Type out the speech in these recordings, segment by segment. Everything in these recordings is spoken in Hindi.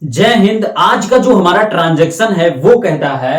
जय हिंद। आज का जो हमारा ट्रांजैक्शन है वो कहता है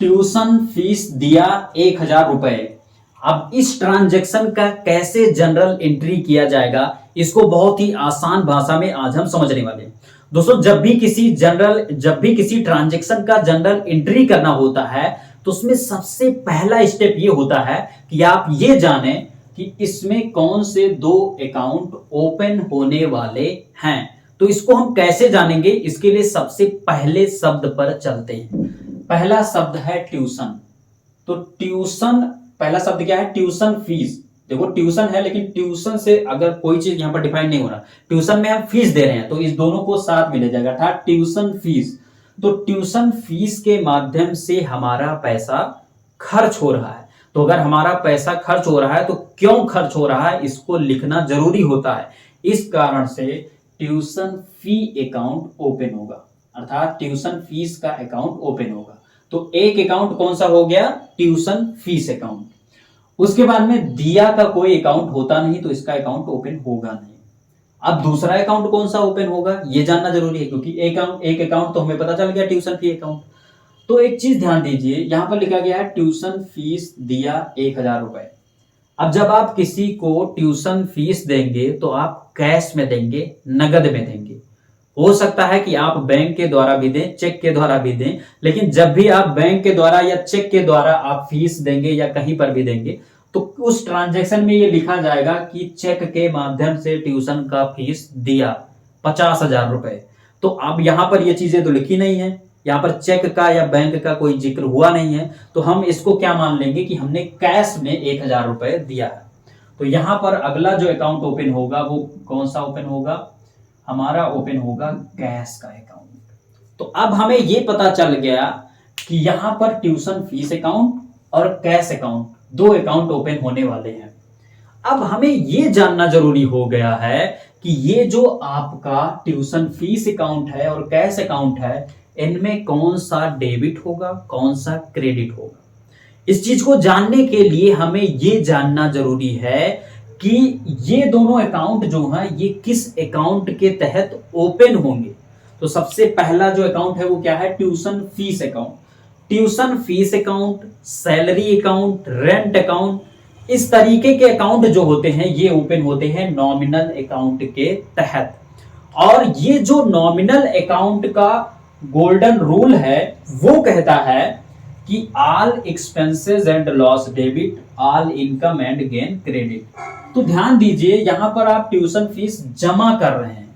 ट्यूशन फीस दिया 1,000 रुपए। अब इस ट्रांजैक्शन का कैसे जनरल एंट्री किया जाएगा, इसको बहुत ही आसान भाषा में आज हम समझने वाले हैं। दोस्तों, जब भी किसी ट्रांजैक्शन का जनरल एंट्री करना होता है तो उसमें सबसे पहला स्टेप ये होता है कि आप ये जानें कि इसमें कौन से दो अकाउंट ओपन होने वाले हैं। तो इसको हम कैसे जानेंगे, इसके लिए सबसे पहले शब्द पर चलते हैं। पहला शब्द है ट्यूशन। तो ट्यूशन, पहला शब्द क्या है? Tuition fees. देखो, ट्यूशन है लेकिन ट्यूशन से अगर कोई चीज यहां पर डिफाइन नहीं हो रहा, ट्यूशन में हम फीस दे रहे हैं तो इस दोनों को साथ में ले जाएगा, अर्थात ट्यूशन फीस। तो ट्यूशन फीस के माध्यम से हमारा पैसा खर्च हो रहा है। तो अगर हमारा पैसा खर्च हो रहा है तो क्यों खर्च हो रहा है, इसको लिखना जरूरी होता है। इस कारण से ट्यूशन फी अकाउंट ओपन होगा, अर्थात ट्यूशन फीस का अकाउंट ओपन होगा। तो एक अकाउंट कौन सा हो गया? Tuition fees account. उसके बाद में दिया का कोई अकाउंट होता नहीं तो इसका अकाउंट ओपन होगा नहीं। अब दूसरा अकाउंट कौन सा ओपन होगा ये जानना जरूरी है, क्योंकि एक अकाउंट तो हमें पता चल गया, ट्यूशन फी अकाउंट। तो एक चीज ध्यान दीजिए, यहां पर लिखा गया है ट्यूशन फीस दिया 1,000 रुपए। अब जब आप किसी को ट्यूशन फीस देंगे तो आप कैश में देंगे, नगद में देंगे। हो सकता है कि आप बैंक के द्वारा भी दें, चेक के द्वारा भी दें, लेकिन जब भी आप बैंक के द्वारा या चेक के द्वारा आप फीस देंगे या कहीं पर भी देंगे तो उस ट्रांजैक्शन में ये लिखा जाएगा कि चेक के माध्यम से ट्यूशन का फीस दिया 50,000 रुपए। तो अब यहां पर ये चीजें तो लिखी नहीं है, यहां पर चेक का या बैंक का कोई जिक्र हुआ नहीं है, तो हम इसको क्या मान लेंगे कि हमने कैश में 1,000 रुपए दिया है। तो यहां पर अगला जो अकाउंट ओपन होगा वो कौन सा ओपन होगा? हमारा ओपन होगा कैश का अकाउंट। तो अब हमें ये पता चल गया कि यहां पर ट्यूशन फीस अकाउंट और कैश अकाउंट, दो अकाउंट ओपन होने वाले हैं। अब हमें ये जानना जरूरी हो गया है कि ये जो आपका ट्यूशन फीस अकाउंट है और कैश अकाउंट है, इनमें कौन सा डेबिट होगा, कौन सा क्रेडिट होगा। इस चीज को जानने के लिए हमें ये जानना जरूरी है कि ये दोनों अकाउंट जो हैं ये किस अकाउंट के तहत ओपन होंगे। तो सबसे पहला जो अकाउंट है वो क्या है? Tuition fees account. Tuition fees account, salary account, rent account, इस तरीके के अकाउंट जो होते हैं ये ओपन होते हैं नॉमिनल अकाउंट के तहत। और ये जो नॉमिनल अकाउंट का गोल्डन रूल है वो कहता है कि all expenses and loss debit, all income and gain credit. तो ध्यान दीजिए, यहां पर आप ट्यूशन फीस जमा कर रहे हैं,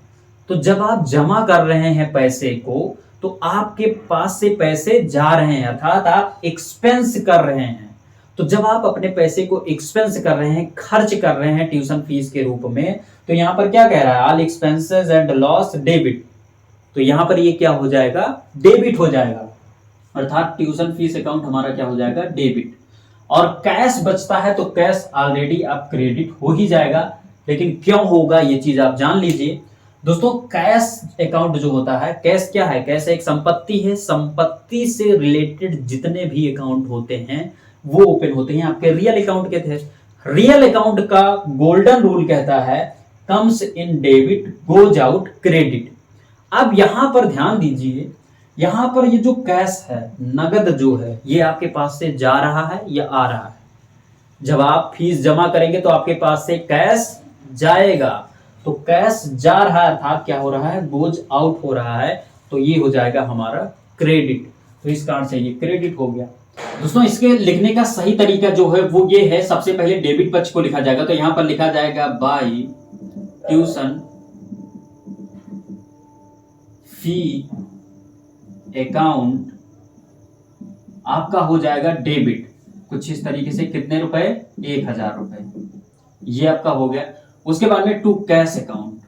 तो जब आप जमा कर रहे हैं पैसे को तो आपके पास से पैसे जा रहे हैं, अर्थात आप एक्सपेंस कर रहे हैं। तो जब आप अपने पैसे को एक्सपेंस कर रहे हैं, खर्च कर रहे हैं ट्यूशन फीस के रूप में, तो यहां पर क्या कह रहा है? All expenses and loss debit. तो यहां पर ये क्या हो जाएगा? डेबिट हो जाएगा, अर्थात ट्यूशन फीस अकाउंट हमारा क्या हो जाएगा? डेबिट। और कैश बचता है तो कैश ऑलरेडी अब क्रेडिट हो ही जाएगा। लेकिन क्यों होगा ये चीज आप जान लीजिए। दोस्तों, कैश अकाउंट जो होता है, कैश क्या है? कैश एक संपत्ति है। संपत्ति से रिलेटेड जितने भी अकाउंट होते हैं वो ओपन होते हैं आपके रियल अकाउंट के तहत। रियल अकाउंट का गोल्डन रूल कहता है comes in debit goes out credit. अब यहां पर ध्यान दीजिए, यहां पर ये जो कैश है, नगद जो है, ये आपके पास से जा रहा है या आ रहा है? जब आप फीस जमा करेंगे तो आपके पास से कैश जाएगा। तो कैश जा रहा है अर्थात क्या हो रहा है? गोज आउट हो रहा है। तो ये हो जाएगा हमारा क्रेडिट। तो इस कारण से ये क्रेडिट हो गया। दोस्तों, इसके लिखने का सही तरीका जो है वो ये है, सबसे पहले डेबिट पक्ष को लिखा जाएगा। तो यहां पर लिखा जाएगा बाय ट्यूशन फी अकाउंट आपका हो जाएगा डेबिट, कुछ इस तरीके से। कितने रुपए? 1,000 रुपए। ये आपका हो गया। उसके बाद में टू कैश अकाउंट,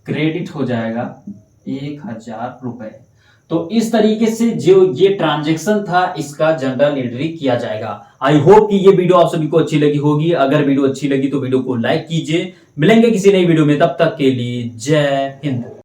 क्रेडिट हो जाएगा 1,000 रुपए। तो इस तरीके से जो ये ट्रांजैक्शन था इसका जनरल एंट्री किया जाएगा। आई होप कि ये वीडियो आप सभी को अच्छी लगी होगी। अगर वीडियो अच्छी लगी तो वीडियो को लाइक कीजिए। मिलेंगे किसी नई वीडियो में, तब तक के लिए जय हिंद।